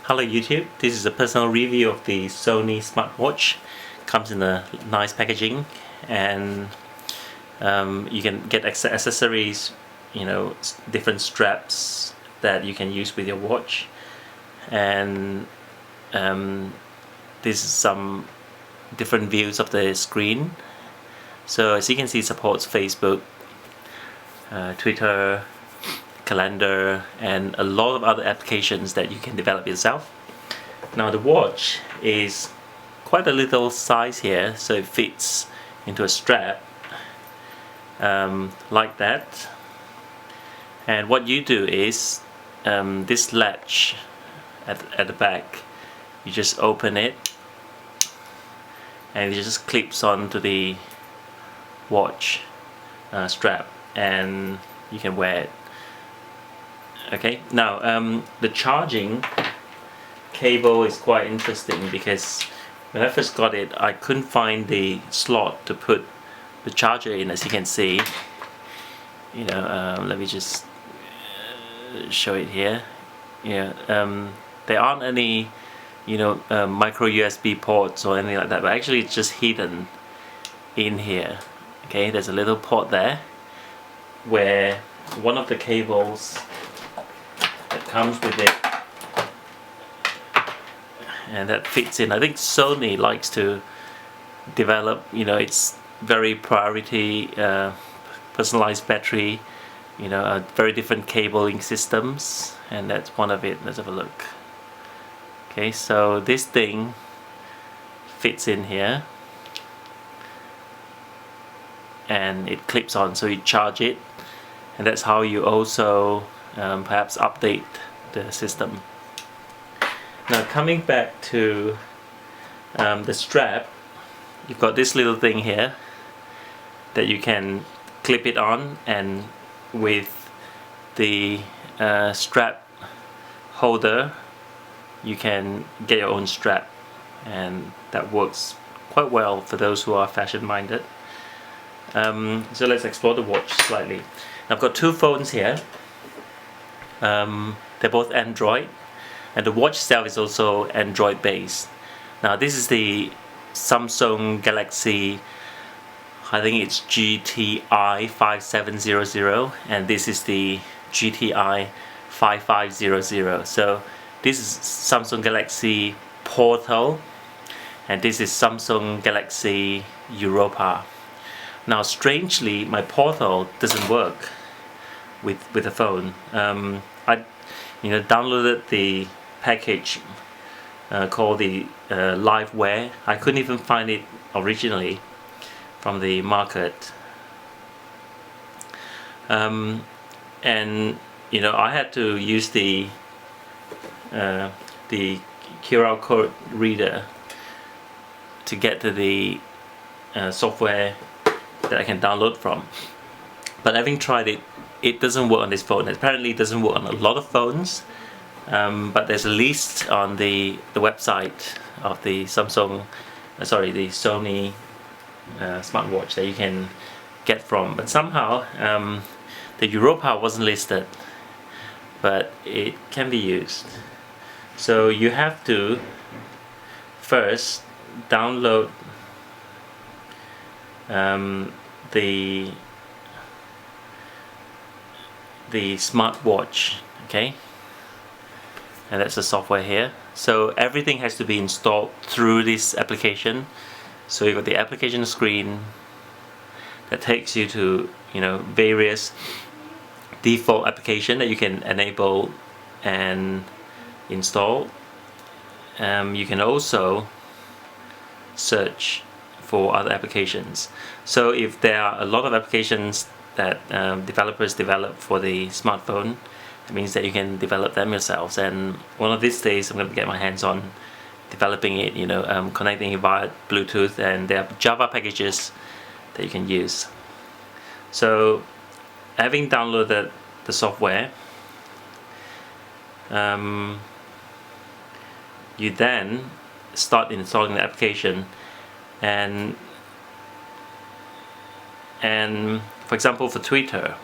Hello YouTube, this is a personal review of the Sony SmartWatch. Comes in a nice packaging, and you can get accessories, different straps that you can use with your watch. And this is some different views of the screen. So as you can see, it supports Facebook, Twitter, calendar, and a lot of other applications that you can develop yourself. Now the watch is quite a little size here, so it fits into a strap like that. And what you do is this latch at the back, you just open it and it just clips onto the watch strap, and you can wear it. Okay, now the charging cable is quite interesting, because when I first got it, I couldn't find the slot to put the charger in. As you can see, let me just show it here. There aren't any micro USB ports or anything like that, but actually it's just hidden in here. Okay, there's a little port there where one of the cables that comes with it, and that fits in. I think Sony likes to develop its very priority personalized battery, very different cabling systems, and that's one of it. Let's have a look. Okay, so this thing fits in here and it clips on, so you charge it, and that's how you also perhaps update the system. Now coming back to the strap, you've got this little thing here that you can clip it on, and with the strap holder you can get your own strap, and that works quite well for those who are fashion minded. So let's explore the watch slightly. I've got two phones here. They're both Android, and the watch itself is also Android based. Now this is the Samsung Galaxy, I think it's GTI 5700, and this is the GTI 5500. So this is Samsung Galaxy Portal, and this is Samsung Galaxy Europa. Now strangely, my Portal doesn't work with the phone. I downloaded the package called the Liveware. I couldn't even find it originally from the market, and I had to use the QR code reader to get to the software that I can download from. But having tried it, it doesn't work on this phone. Apparently it doesn't work on a lot of phones, but there's a list on the website of the Sony SmartWatch that you can get from. But somehow the Europa wasn't listed, but it can be used. So you have to first download the SmartWatch, okay, and that's the software here. So everything has to be installed through this application. So you've got the application screen that takes you to various default application that you can enable and install. You can also search for other applications. So if there are a lot of applications that developers develop for the smartphone, it means that you can develop them yourselves. And one of these days I'm going to get my hands on developing it, connecting it via Bluetooth, and there are Java packages that you can use. So having downloaded the software, you then start installing the application, and for example for Twitter,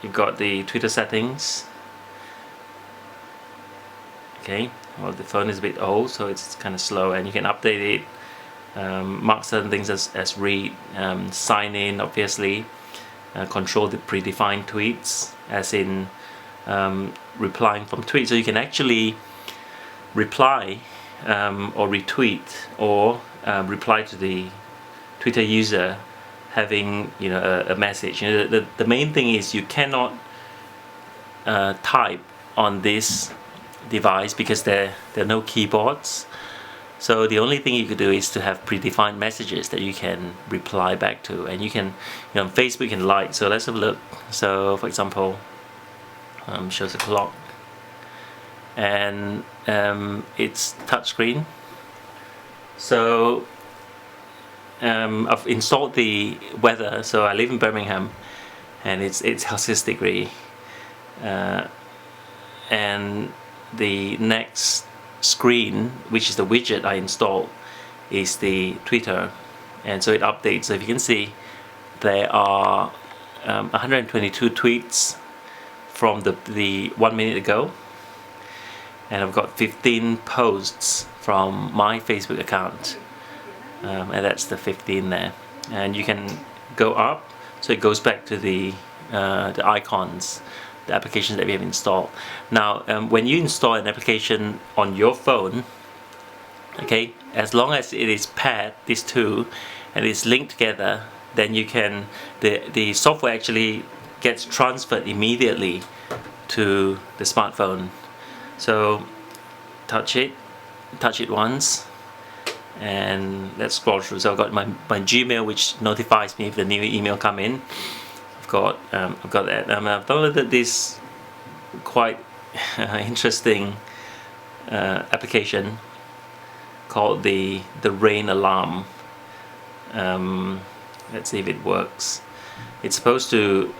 you've got the Twitter settings, Okay, well, the phone is a bit old, so it's kind of slow, and you can update it, mark certain things as read, sign in, obviously, control the predefined tweets, as in replying from tweets. So you can actually reply or retweet, or reply to the Twitter user having a message. The main thing is you cannot type on this device because there are no keyboards. So the only thing you could do is to have predefined messages that you can reply back to, and you can, on Facebook you can like. So let's have a look. So for example, shows a clock, and it's touchscreen. So I've installed the weather. So I live in Birmingham, and it's Celsius degree, and the next screen, which is the widget I installed, is the Twitter, and so it updates. So if you can see, there are 122 tweets from the 1 minute ago, and I've got 15 posts from my Facebook account, and that's the 15 there. And you can go up, so it goes back to the icons, the applications that we have installed. Now when you install an application on your phone, okay, as long as it is paired, these two, and it's linked together, then you can, the software actually gets transferred immediately to the smartphone. So touch it once, and let's scroll through. So I've got my Gmail, which notifies me if the new email come in. I've got that. I've downloaded this quite interesting application called the rain alarm. Let's see if it works. It's supposed to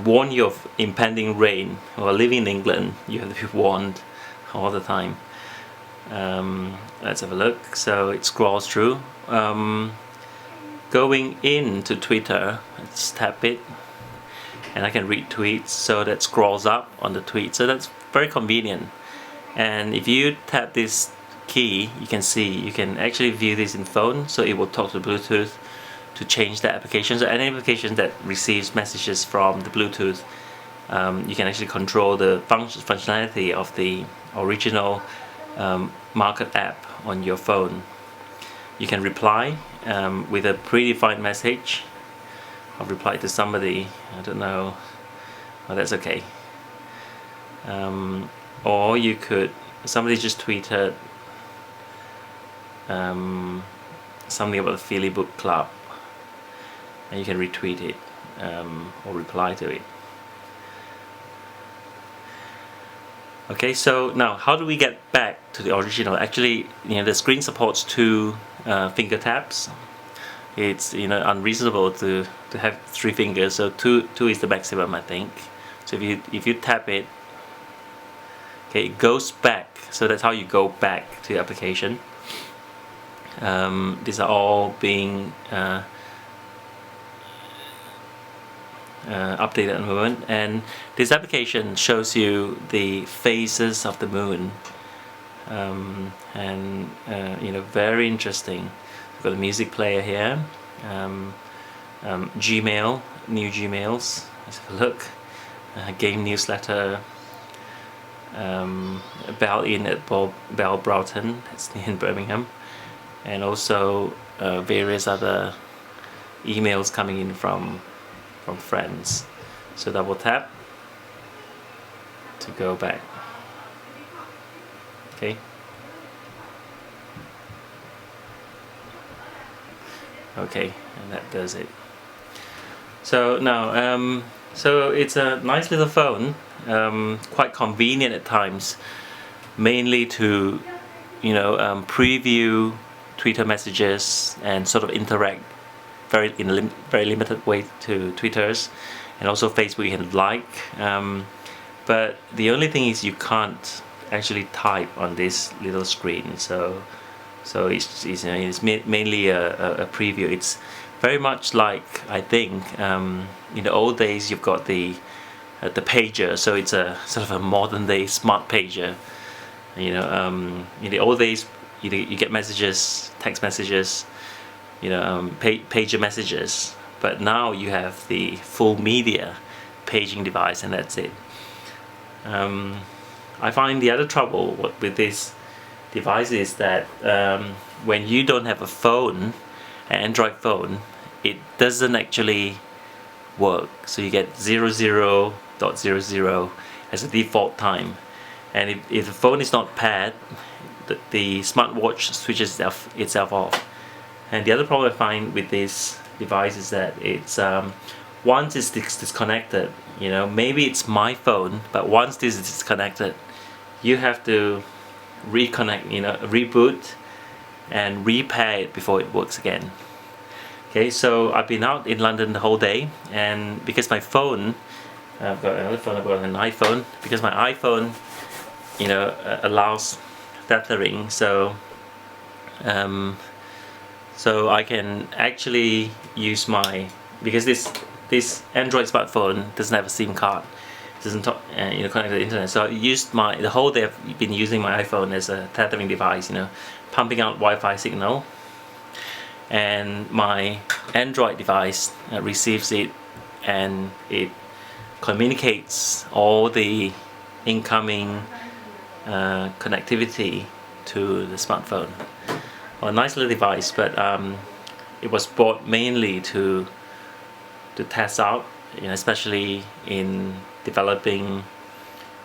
warn you of impending rain. Well, living in England, you have to be warned all the time. Let's have a look. So it scrolls through. Going into Twitter, let's tap it, and I can read tweets. So that scrolls up on the tweet. So that's very convenient. And if you tap this key, you can see, you can actually view this in phone. So it will talk to Bluetooth to change the application. So any application that receives messages from the Bluetooth, you can actually control the functionality of the original market app on your phone. You can reply with a predefined message. I've replied to somebody, I don't know, well, that's okay. Or you could, somebody just tweeted something about the Philly Book Club, and you can retweet it or reply to it. Okay, so now how do we get back to the original? Actually, the screen supports 2 finger taps. It's unreasonable to have 3 fingers, so two is the maximum, I think. So if you tap it, okay, it goes back. So that's how you go back to the application. These are all being updated at the moment, and this application shows you the phases of the moon, and very interesting. We've got a music player here, Gmail, new Gmails, let's have a look, game newsletter, Bell Inn at Bell Broughton, that's in Birmingham, and also various other emails coming in from friends. So double tap to go back. Okay. Okay, and that does it. So now, so it's a nice little phone, quite convenient at times, mainly to preview Twitter messages and sort of interact in a very limited way to Twitters, and also Facebook you can like, but the only thing is you can't actually type on this little screen. So it's mainly a preview. It's very much like, I think, in the old days you've got the pager, so it's a sort of a modern day smart pager, In the old days, you get messages, text messages, pager messages, but now you have the full media paging device, and that's it. I find the other trouble with this device is that when you don't have a phone, an Android phone, it doesn't actually work. So you get 00.00 as a default time, and if the phone is not paired, the smartwatch switches itself off. And the other problem I find with this device is that it's once it's disconnected, maybe it's my phone, but once this is disconnected, you have to reconnect, reboot and repair it before it works again. Okay, so I've been out in London the whole day, and because my phone, I've got another phone, I've got an iPhone, because my iPhone, allows tethering, so I can actually use because this Android smartphone doesn't have a SIM card, doesn't connect to the internet. So I used the whole day I've been using my iPhone as a tethering device, pumping out Wi-Fi signal, and my Android device receives it, and it communicates all the incoming connectivity to the smartphone. Well, a nice little device, but it was bought mainly to test out, especially in developing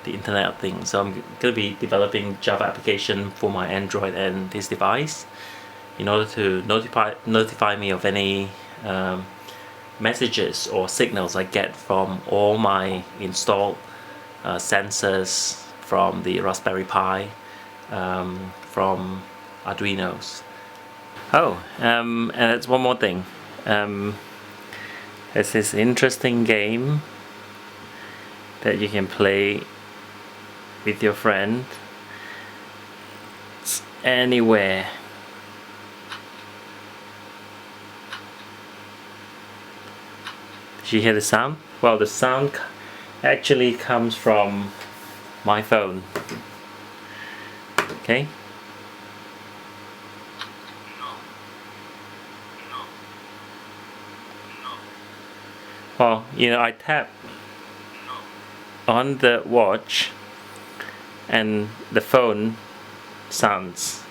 the Internet of Things. So I'm going to be developing Java application for my Android and this device in order to notify me of any messages or signals I get from all my installed sensors, from the Raspberry Pi, from Arduinos. Oh, and that's one more thing. There's this interesting game that you can play with your friend. It's anywhere. Did you hear the sound? Well, the sound actually comes from my phone. Okay. Well, I tap on the watch and the phone sounds.